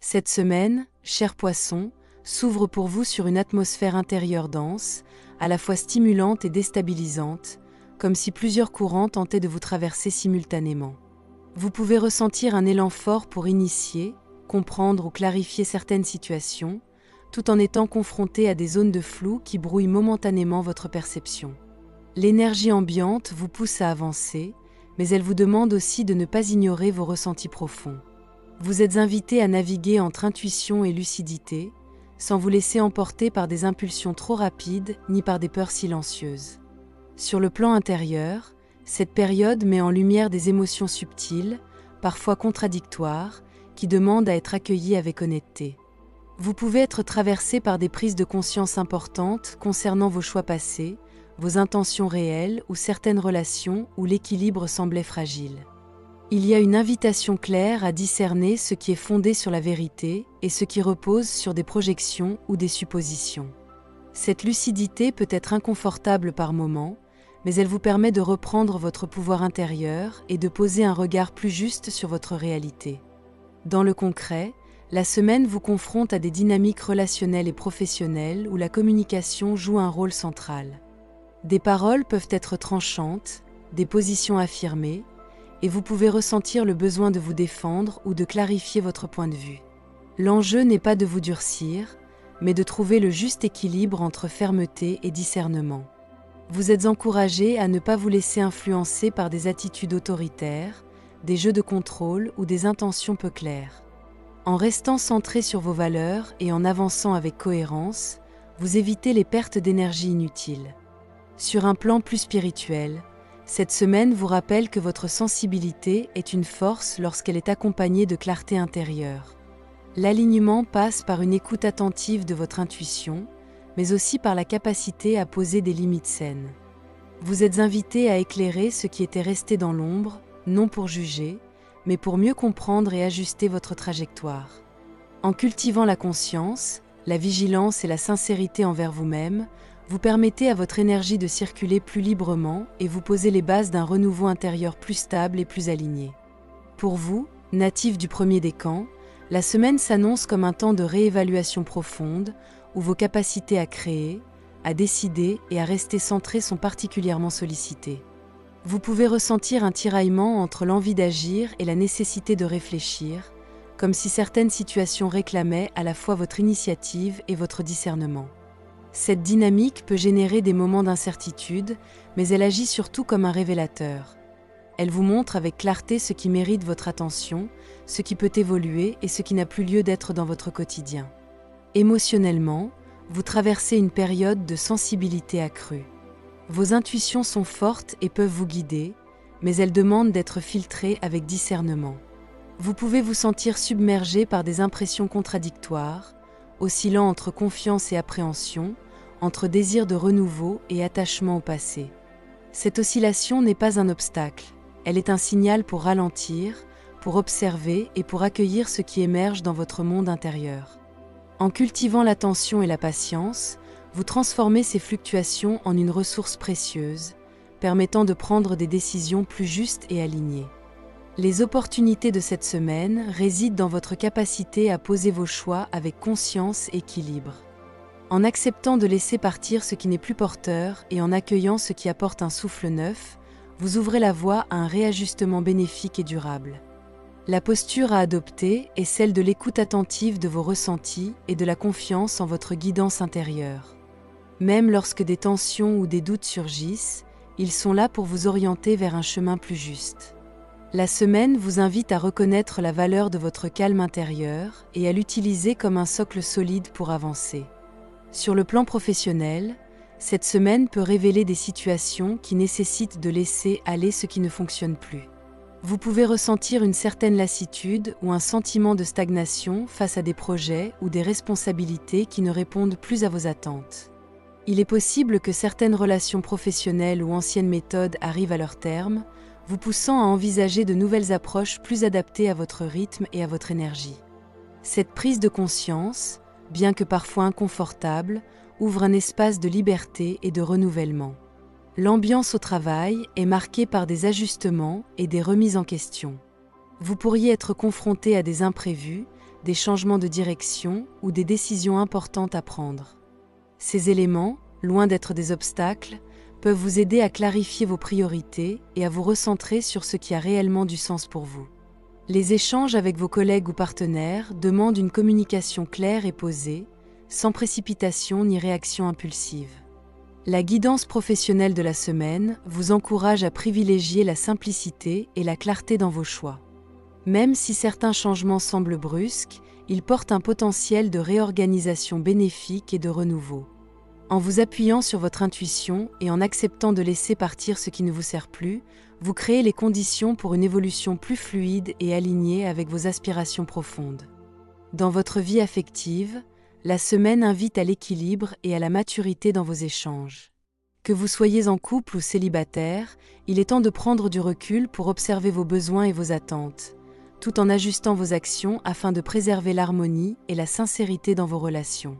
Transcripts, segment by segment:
Cette semaine, cher Poisson, s'ouvre pour vous sur une atmosphère intérieure dense, à la fois stimulante et déstabilisante, comme si plusieurs courants tentaient de vous traverser simultanément. Vous pouvez ressentir un élan fort pour initier, comprendre ou clarifier certaines situations, tout en étant confronté à des zones de flou qui brouillent momentanément votre perception. L'énergie ambiante vous pousse à avancer, mais elle vous demande aussi de ne pas ignorer vos ressentis profonds. Vous êtes invité à naviguer entre intuition et lucidité, sans vous laisser emporter par des impulsions trop rapides ni par des peurs silencieuses. Sur le plan intérieur, cette période met en lumière des émotions subtiles, parfois contradictoires, qui demandent à être accueillies avec honnêteté. Vous pouvez être traversé par des prises de conscience importantes concernant vos choix passés, vos intentions réelles ou certaines relations où l'équilibre semblait fragile. Il y a une invitation claire à discerner ce qui est fondé sur la vérité et ce qui repose sur des projections ou des suppositions. Cette lucidité peut être inconfortable par moments, mais elle vous permet de reprendre votre pouvoir intérieur et de poser un regard plus juste sur votre réalité. Dans le concret, la semaine vous confronte à des dynamiques relationnelles et professionnelles où la communication joue un rôle central. Des paroles peuvent être tranchantes, des positions affirmées, et vous pouvez ressentir le besoin de vous défendre ou de clarifier votre point de vue. L'enjeu n'est pas de vous durcir, mais de trouver le juste équilibre entre fermeté et discernement. Vous êtes encouragé à ne pas vous laisser influencer par des attitudes autoritaires, des jeux de contrôle ou des intentions peu claires. En restant centré sur vos valeurs et en avançant avec cohérence, vous évitez les pertes d'énergie inutiles. Sur un plan plus spirituel, cette semaine vous rappelle que votre sensibilité est une force lorsqu'elle est accompagnée de clarté intérieure. L'alignement passe par une écoute attentive de votre intuition, mais aussi par la capacité à poser des limites saines. Vous êtes invité à éclairer ce qui était resté dans l'ombre, non pour juger, mais pour mieux comprendre et ajuster votre trajectoire. En cultivant la conscience, la vigilance et la sincérité envers vous-même, vous permettez à votre énergie de circuler plus librement et vous posez les bases d'un renouveau intérieur plus stable et plus aligné. Pour vous, natif du premier décan, la semaine s'annonce comme un temps de réévaluation profonde où vos capacités à créer, à décider et à rester centré sont particulièrement sollicitées. Vous pouvez ressentir un tiraillement entre l'envie d'agir et la nécessité de réfléchir, comme si certaines situations réclamaient à la fois votre initiative et votre discernement. Cette dynamique peut générer des moments d'incertitude, mais elle agit surtout comme un révélateur. Elle vous montre avec clarté ce qui mérite votre attention, ce qui peut évoluer et ce qui n'a plus lieu d'être dans votre quotidien. Émotionnellement, vous traversez une période de sensibilité accrue. Vos intuitions sont fortes et peuvent vous guider, mais elles demandent d'être filtrées avec discernement. Vous pouvez vous sentir submergé par des impressions contradictoires, oscillant entre confiance et appréhension, entre désir de renouveau et attachement au passé. Cette oscillation n'est pas un obstacle, elle est un signal pour ralentir, pour observer et pour accueillir ce qui émerge dans votre monde intérieur. En cultivant l'attention et la patience, vous transformez ces fluctuations en une ressource précieuse, permettant de prendre des décisions plus justes et alignées. Les opportunités de cette semaine résident dans votre capacité à poser vos choix avec conscience et équilibre. En acceptant de laisser partir ce qui n'est plus porteur et en accueillant ce qui apporte un souffle neuf, vous ouvrez la voie à un réajustement bénéfique et durable. La posture à adopter est celle de l'écoute attentive de vos ressentis et de la confiance en votre guidance intérieure. Même lorsque des tensions ou des doutes surgissent, ils sont là pour vous orienter vers un chemin plus juste. La semaine vous invite à reconnaître la valeur de votre calme intérieur et à l'utiliser comme un socle solide pour avancer. Sur le plan professionnel, cette semaine peut révéler des situations qui nécessitent de laisser aller ce qui ne fonctionne plus. Vous pouvez ressentir une certaine lassitude ou un sentiment de stagnation face à des projets ou des responsabilités qui ne répondent plus à vos attentes. Il est possible que certaines relations professionnelles ou anciennes méthodes arrivent à leur terme, vous poussant à envisager de nouvelles approches plus adaptées à votre rythme et à votre énergie. Cette prise de conscience, bien que parfois inconfortable, ouvre un espace de liberté et de renouvellement. L'ambiance au travail est marquée par des ajustements et des remises en question. Vous pourriez être confronté à des imprévus, des changements de direction ou des décisions importantes à prendre. Ces éléments, loin d'être des obstacles, peuvent vous aider à clarifier vos priorités et à vous recentrer sur ce qui a réellement du sens pour vous. Les échanges avec vos collègues ou partenaires demandent une communication claire et posée, sans précipitation ni réaction impulsive. La guidance professionnelle de la semaine vous encourage à privilégier la simplicité et la clarté dans vos choix. Même si certains changements semblent brusques, ils portent un potentiel de réorganisation bénéfique et de renouveau. En vous appuyant sur votre intuition et en acceptant de laisser partir ce qui ne vous sert plus, vous créez les conditions pour une évolution plus fluide et alignée avec vos aspirations profondes. Dans votre vie affective, la semaine invite à l'équilibre et à la maturité dans vos échanges. Que vous soyez en couple ou célibataire, il est temps de prendre du recul pour observer vos besoins et vos attentes, tout en ajustant vos actions afin de préserver l'harmonie et la sincérité dans vos relations.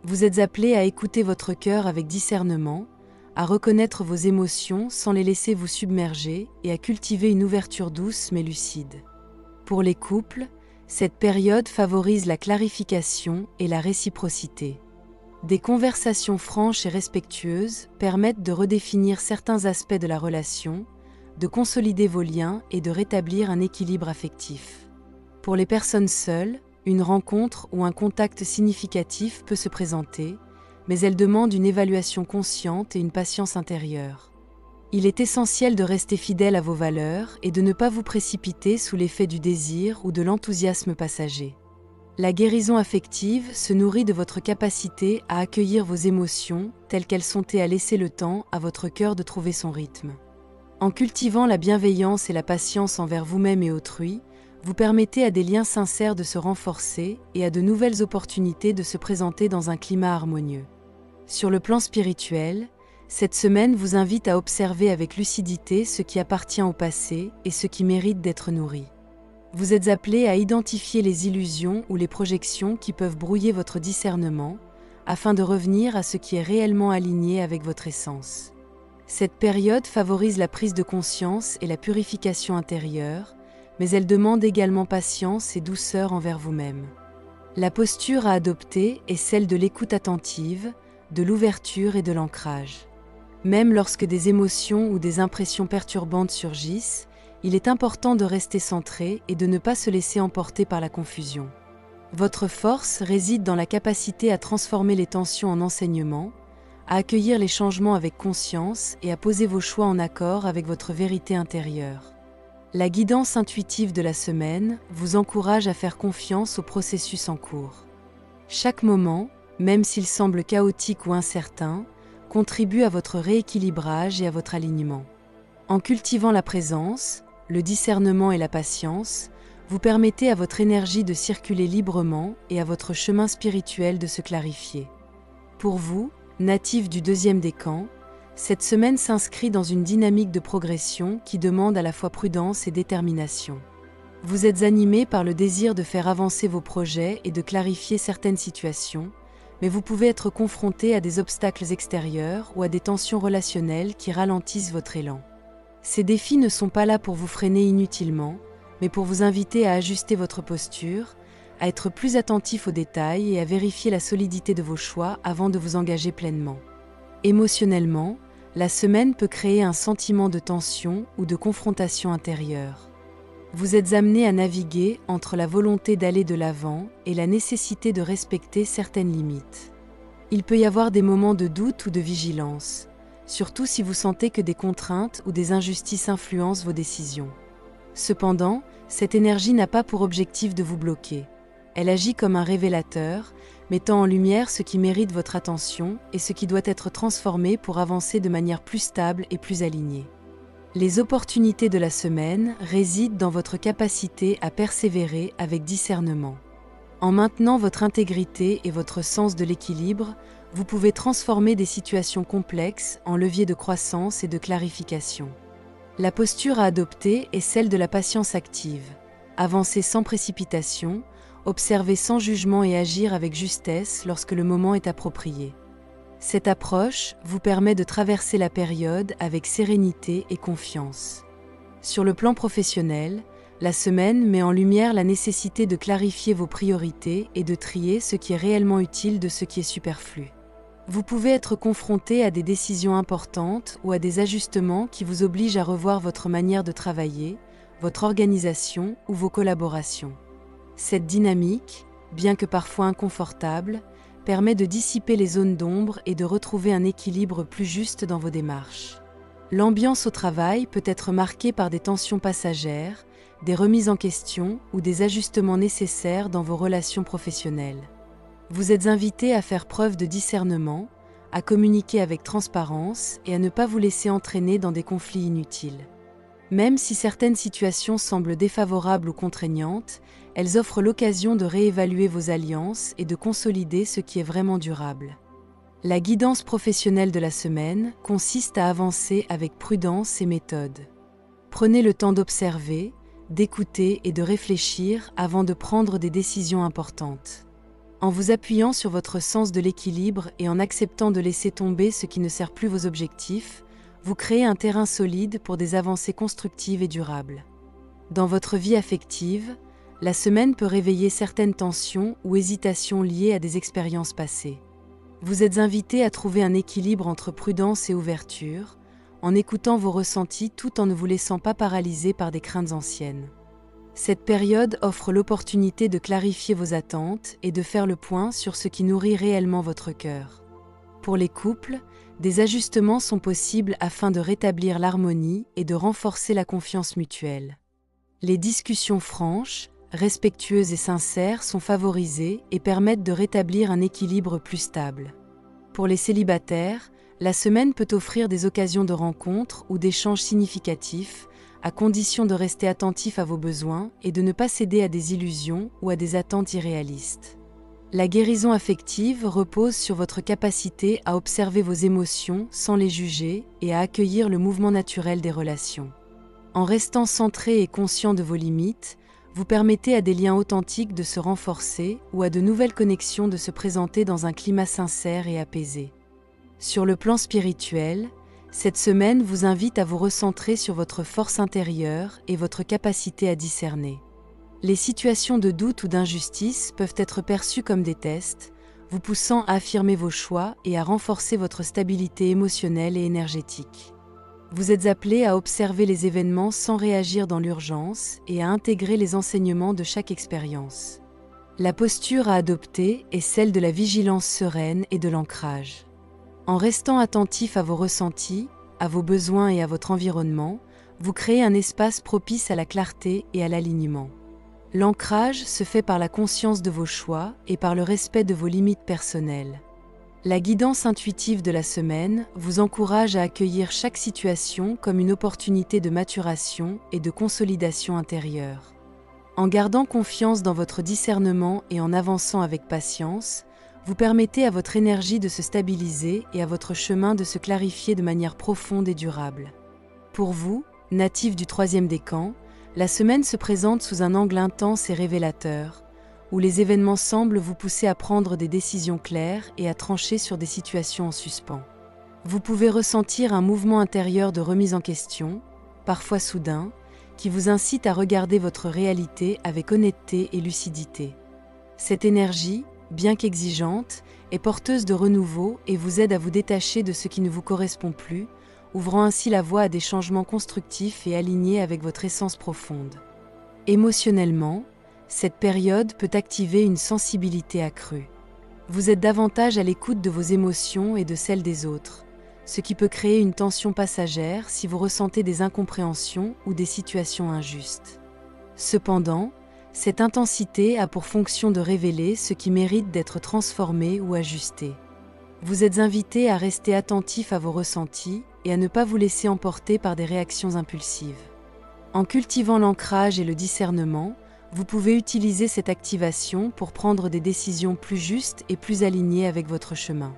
Vous êtes appelé à écouter votre cœur avec discernement, à reconnaître vos émotions sans les laisser vous submerger et à cultiver une ouverture douce mais lucide. Pour les couples, cette période favorise la clarification et la réciprocité. Des conversations franches et respectueuses permettent de redéfinir certains aspects de la relation, de consolider vos liens et de rétablir un équilibre affectif. Pour les personnes seules, une rencontre ou un contact significatif peut se présenter, mais elle demande une évaluation consciente et une patience intérieure. Il est essentiel de rester fidèle à vos valeurs et de ne pas vous précipiter sous l'effet du désir ou de l'enthousiasme passager. La guérison affective se nourrit de votre capacité à accueillir vos émotions telles qu'elles sont et à laisser le temps à votre cœur de trouver son rythme. En cultivant la bienveillance et la patience envers vous-même et autrui, vous permettez à des liens sincères de se renforcer et à de nouvelles opportunités de se présenter dans un climat harmonieux. Sur le plan spirituel, cette semaine vous invite à observer avec lucidité ce qui appartient au passé et ce qui mérite d'être nourri. Vous êtes appelé à identifier les illusions ou les projections qui peuvent brouiller votre discernement, afin de revenir à ce qui est réellement aligné avec votre essence. Cette période favorise la prise de conscience et la purification intérieure, mais elle demande également patience et douceur envers vous-même. La posture à adopter est celle de l'écoute attentive, de l'ouverture et de l'ancrage. Même lorsque des émotions ou des impressions perturbantes surgissent, il est important de rester centré et de ne pas se laisser emporter par la confusion. Votre force réside dans la capacité à transformer les tensions en enseignements, à accueillir les changements avec conscience et à poser vos choix en accord avec votre vérité intérieure. La guidance intuitive de la semaine vous encourage à faire confiance au processus en cours. Chaque moment, même s'il semble chaotique ou incertain, contribue à votre rééquilibrage et à votre alignement. En cultivant la présence, le discernement et la patience, vous permettez à votre énergie de circuler librement et à votre chemin spirituel de se clarifier. Pour vous, natif du 2e décan, cette semaine s'inscrit dans une dynamique de progression qui demande à la fois prudence et détermination. Vous êtes animé par le désir de faire avancer vos projets et de clarifier certaines situations, mais vous pouvez être confronté à des obstacles extérieurs ou à des tensions relationnelles qui ralentissent votre élan. Ces défis ne sont pas là pour vous freiner inutilement, mais pour vous inviter à ajuster votre posture, à être plus attentif aux détails et à vérifier la solidité de vos choix avant de vous engager pleinement. Émotionnellement, la semaine peut créer un sentiment de tension ou de confrontation intérieure. Vous êtes amené à naviguer entre la volonté d'aller de l'avant et la nécessité de respecter certaines limites. Il peut y avoir des moments de doute ou de vigilance, surtout si vous sentez que des contraintes ou des injustices influencent vos décisions. Cependant, cette énergie n'a pas pour objectif de vous bloquer. Elle agit comme un révélateur, mettant en lumière ce qui mérite votre attention et ce qui doit être transformé pour avancer de manière plus stable et plus alignée. Les opportunités de la semaine résident dans votre capacité à persévérer avec discernement. En maintenant votre intégrité et votre sens de l'équilibre, vous pouvez transformer des situations complexes en leviers de croissance et de clarification. La posture à adopter est celle de la patience active. Avancer sans précipitation, observer sans jugement et agir avec justesse lorsque le moment est approprié. Cette approche vous permet de traverser la période avec sérénité et confiance. Sur le plan professionnel, La semaine met en lumière la nécessité de clarifier vos priorités et de trier ce qui est réellement utile de ce qui est superflu. Vous pouvez être confronté à des décisions importantes ou à des ajustements qui vous obligent à revoir votre manière de travailler, votre organisation ou vos collaborations. Cette dynamique, bien que parfois inconfortable, permet de dissiper les zones d'ombre et de retrouver un équilibre plus juste dans vos démarches. L'ambiance au travail peut être marquée par des tensions passagères, des remises en question ou des ajustements nécessaires dans vos relations professionnelles. Vous êtes invité à faire preuve de discernement, à communiquer avec transparence et à ne pas vous laisser entraîner dans des conflits inutiles. Même si certaines situations semblent défavorables ou contraignantes, elles offrent l'occasion de réévaluer vos alliances et de consolider ce qui est vraiment durable. La guidance professionnelle de la semaine consiste à avancer avec prudence et méthode. Prenez le temps d'observer, d'écouter et de réfléchir avant de prendre des décisions importantes. En vous appuyant sur votre sens de l'équilibre et en acceptant de laisser tomber ce qui ne sert plus vos objectifs, vous créez un terrain solide pour des avancées constructives et durables. Dans votre vie affective, la semaine peut réveiller certaines tensions ou hésitations liées à des expériences passées. Vous êtes invité à trouver un équilibre entre prudence et ouverture, en écoutant vos ressentis tout en ne vous laissant pas paralyser par des craintes anciennes. Cette période offre l'opportunité de clarifier vos attentes et de faire le point sur ce qui nourrit réellement votre cœur. Pour les couples, des ajustements sont possibles afin de rétablir l'harmonie et de renforcer la confiance mutuelle. Les discussions franches, respectueuses et sincères sont favorisées et permettent de rétablir un équilibre plus stable. Pour les célibataires, la semaine peut offrir des occasions de rencontres ou d'échanges significatifs, à condition de rester attentif à vos besoins et de ne pas céder à des illusions ou à des attentes irréalistes. La guérison affective repose sur votre capacité à observer vos émotions sans les juger et à accueillir le mouvement naturel des relations. En restant centré et conscient de vos limites, vous permettez à des liens authentiques de se renforcer ou à de nouvelles connexions de se présenter dans un climat sincère et apaisé. Sur le plan spirituel, cette semaine vous invite à vous recentrer sur votre force intérieure et votre capacité à discerner. Les situations de doute ou d'injustice peuvent être perçues comme des tests, vous poussant à affirmer vos choix et à renforcer votre stabilité émotionnelle et énergétique. Vous êtes appelé à observer les événements sans réagir dans l'urgence et à intégrer les enseignements de chaque expérience. La posture à adopter est celle de la vigilance sereine et de l'ancrage. En restant attentif à vos ressentis, à vos besoins et à votre environnement, vous créez un espace propice à la clarté et à l'alignement. L'ancrage se fait par la conscience de vos choix et par le respect de vos limites personnelles. La guidance intuitive de la semaine vous encourage à accueillir chaque situation comme une opportunité de maturation et de consolidation intérieure. En gardant confiance dans votre discernement et en avançant avec patience, vous permettez à votre énergie de se stabiliser et à votre chemin de se clarifier de manière profonde et durable. Pour vous, natif du 3e décan, la semaine se présente sous un angle intense et révélateur, où les événements semblent vous pousser à prendre des décisions claires et à trancher sur des situations en suspens. Vous pouvez ressentir un mouvement intérieur de remise en question, parfois soudain, qui vous incite à regarder votre réalité avec honnêteté et lucidité. Cette énergie, bien qu'exigeante, est porteuse de renouveau et vous aide à vous détacher de ce qui ne vous correspond plus, ouvrant ainsi la voie à des changements constructifs et alignés avec votre essence profonde. Émotionnellement, cette période peut activer une sensibilité accrue. Vous êtes davantage à l'écoute de vos émotions et de celles des autres, ce qui peut créer une tension passagère si vous ressentez des incompréhensions ou des situations injustes. Cependant, cette intensité a pour fonction de révéler ce qui mérite d'être transformé ou ajusté. Vous êtes invité à rester attentif à vos ressentis et à ne pas vous laisser emporter par des réactions impulsives. En cultivant l'ancrage et le discernement, vous pouvez utiliser cette activation pour prendre des décisions plus justes et plus alignées avec votre chemin.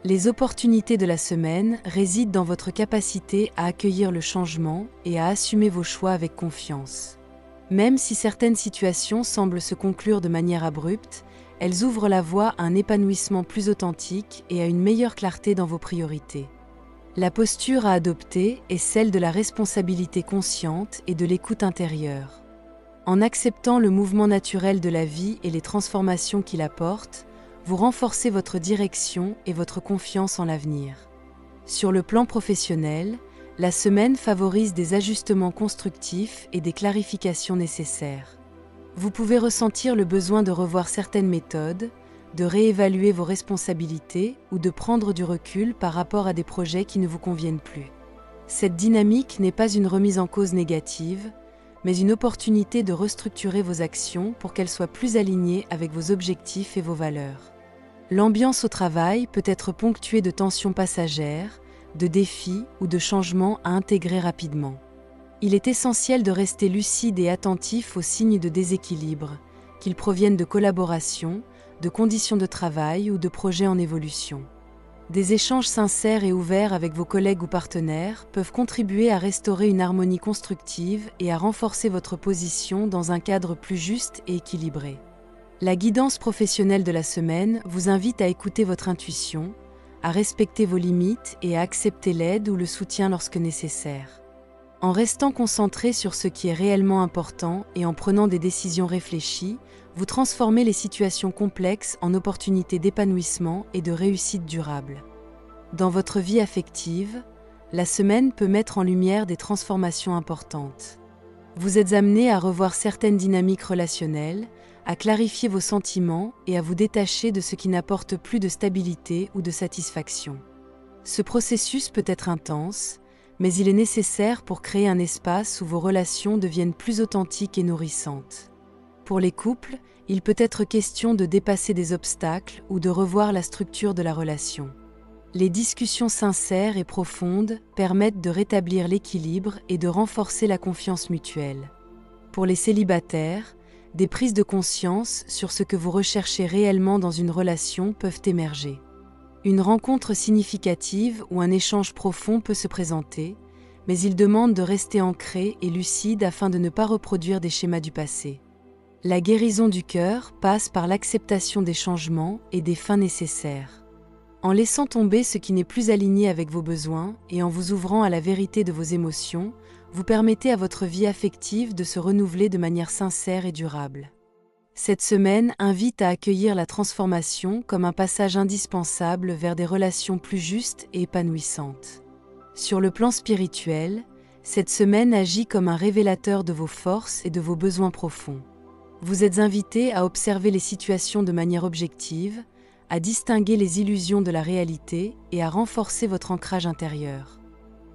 Les opportunités de la semaine résident dans votre capacité à accueillir le changement et à assumer vos choix avec confiance. Même si certaines situations semblent se conclure de manière abrupte, elles ouvrent la voie à un épanouissement plus authentique et à une meilleure clarté dans vos priorités. La posture à adopter est celle de la responsabilité consciente et de l'écoute intérieure. En acceptant le mouvement naturel de la vie et les transformations qu'il apporte, vous renforcez votre direction et votre confiance en l'avenir. Sur le plan professionnel, la semaine favorise des ajustements constructifs et des clarifications nécessaires. Vous pouvez ressentir le besoin de revoir certaines méthodes, de réévaluer vos responsabilités ou de prendre du recul par rapport à des projets qui ne vous conviennent plus. Cette dynamique n'est pas une remise en cause négative, mais une opportunité de restructurer vos actions pour qu'elles soient plus alignées avec vos objectifs et vos valeurs. L'ambiance au travail peut être ponctuée de tensions passagères, de défis ou de changements à intégrer rapidement. Il est essentiel de rester lucide et attentif aux signes de déséquilibre, qu'ils proviennent de collaboration, de conditions de travail ou de projets en évolution. Des échanges sincères et ouverts avec vos collègues ou partenaires peuvent contribuer à restaurer une harmonie constructive et à renforcer votre position dans un cadre plus juste et équilibré. La guidance professionnelle de la semaine vous invite à écouter votre intuition, à respecter vos limites et à accepter l'aide ou le soutien lorsque nécessaire. En restant concentré sur ce qui est réellement important et en prenant des décisions réfléchies, vous transformez les situations complexes en opportunités d'épanouissement et de réussite durable. Dans votre vie affective, la semaine peut mettre en lumière des transformations importantes. Vous êtes amené à revoir certaines dynamiques relationnelles, à clarifier vos sentiments et à vous détacher de ce qui n'apporte plus de stabilité ou de satisfaction. Ce processus peut être intense, mais il est nécessaire pour créer un espace où vos relations deviennent plus authentiques et nourrissantes. Pour les couples, il peut être question de dépasser des obstacles ou de revoir la structure de la relation. Les discussions sincères et profondes permettent de rétablir l'équilibre et de renforcer la confiance mutuelle. Pour les célibataires, des prises de conscience sur ce que vous recherchez réellement dans une relation peuvent émerger. Une rencontre significative ou un échange profond peut se présenter, mais il demande de rester ancré et lucide afin de ne pas reproduire des schémas du passé. La guérison du cœur passe par l'acceptation des changements et des fins nécessaires. En laissant tomber ce qui n'est plus aligné avec vos besoins et en vous ouvrant à la vérité de vos émotions, vous permettez à votre vie affective de se renouveler de manière sincère et durable. Cette semaine invite à accueillir la transformation comme un passage indispensable vers des relations plus justes et épanouissantes. Sur le plan spirituel, cette semaine agit comme un révélateur de vos forces et de vos besoins profonds. Vous êtes invité à observer les situations de manière objective, à distinguer les illusions de la réalité et à renforcer votre ancrage intérieur.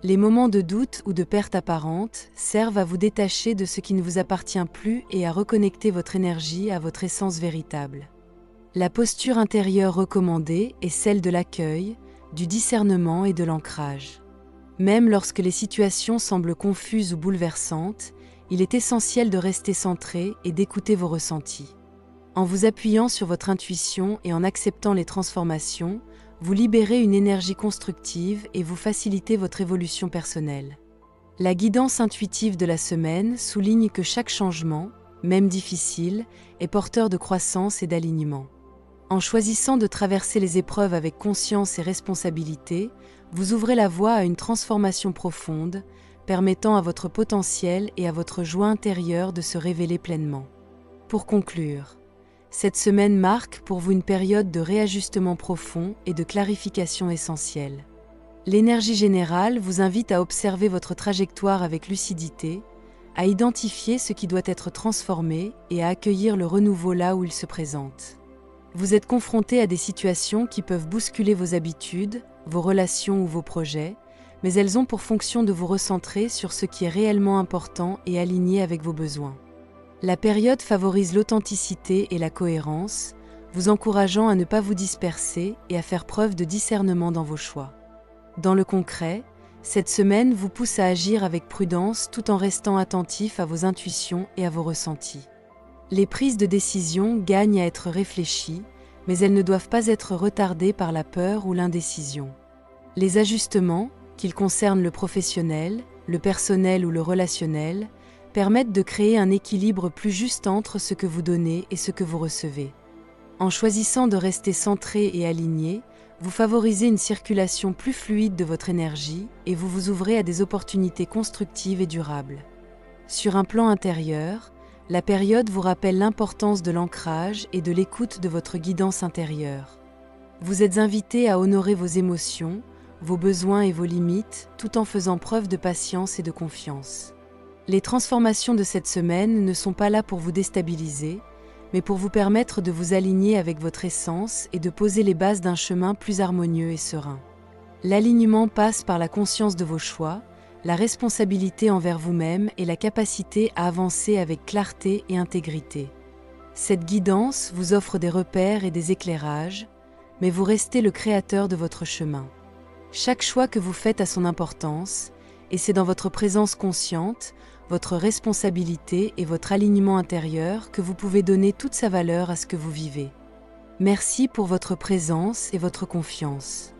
Les moments de doute ou de perte apparente servent à vous détacher de ce qui ne vous appartient plus et à reconnecter votre énergie à votre essence véritable. La posture intérieure recommandée est celle de l'accueil, du discernement et de l'ancrage. Même lorsque les situations semblent confuses ou bouleversantes, il est essentiel de rester centré et d'écouter vos ressentis. En vous appuyant sur votre intuition et en acceptant les transformations, vous libérez une énergie constructive et vous facilitez votre évolution personnelle. La guidance intuitive de la semaine souligne que chaque changement, même difficile, est porteur de croissance et d'alignement. En choisissant de traverser les épreuves avec conscience et responsabilité, vous ouvrez la voie à une transformation profonde, permettant à votre potentiel et à votre joie intérieure de se révéler pleinement. Pour conclure, cette semaine marque pour vous une période de réajustement profond et de clarification essentielle. L'énergie générale vous invite à observer votre trajectoire avec lucidité, à identifier ce qui doit être transformé et à accueillir le renouveau là où il se présente. Vous êtes confronté à des situations qui peuvent bousculer vos habitudes, vos relations ou vos projets, mais elles ont pour fonction de vous recentrer sur ce qui est réellement important et aligné avec vos besoins. La période favorise l'authenticité et la cohérence, vous encourageant à ne pas vous disperser et à faire preuve de discernement dans vos choix. Dans le concret, cette semaine vous pousse à agir avec prudence tout en restant attentif à vos intuitions et à vos ressentis. Les prises de décision gagnent à être réfléchies, mais elles ne doivent pas être retardées par la peur ou l'indécision. Les ajustements, qu'ils concernent le professionnel, le personnel ou le relationnel, permettent de créer un équilibre plus juste entre ce que vous donnez et ce que vous recevez. En choisissant de rester centré et aligné, vous favorisez une circulation plus fluide de votre énergie et vous vous ouvrez à des opportunités constructives et durables. Sur un plan intérieur, La période vous rappelle l'importance de l'ancrage et de l'écoute de votre guidance intérieure. Vous êtes invité à honorer vos émotions, vos besoins et vos limites, tout en faisant preuve de patience et de confiance. Les transformations de cette semaine ne sont pas là pour vous déstabiliser, mais pour vous permettre de vous aligner avec votre essence et de poser les bases d'un chemin plus harmonieux et serein. L'alignement passe par la conscience de vos choix, la responsabilité envers vous-même et la capacité à avancer avec clarté et intégrité. Cette guidance vous offre des repères et des éclairages, mais vous restez le créateur de votre chemin. Chaque choix que vous faites a son importance, et c'est dans votre présence consciente, votre responsabilité et votre alignement intérieur que vous pouvez donner toute sa valeur à ce que vous vivez. Merci pour votre présence et votre confiance.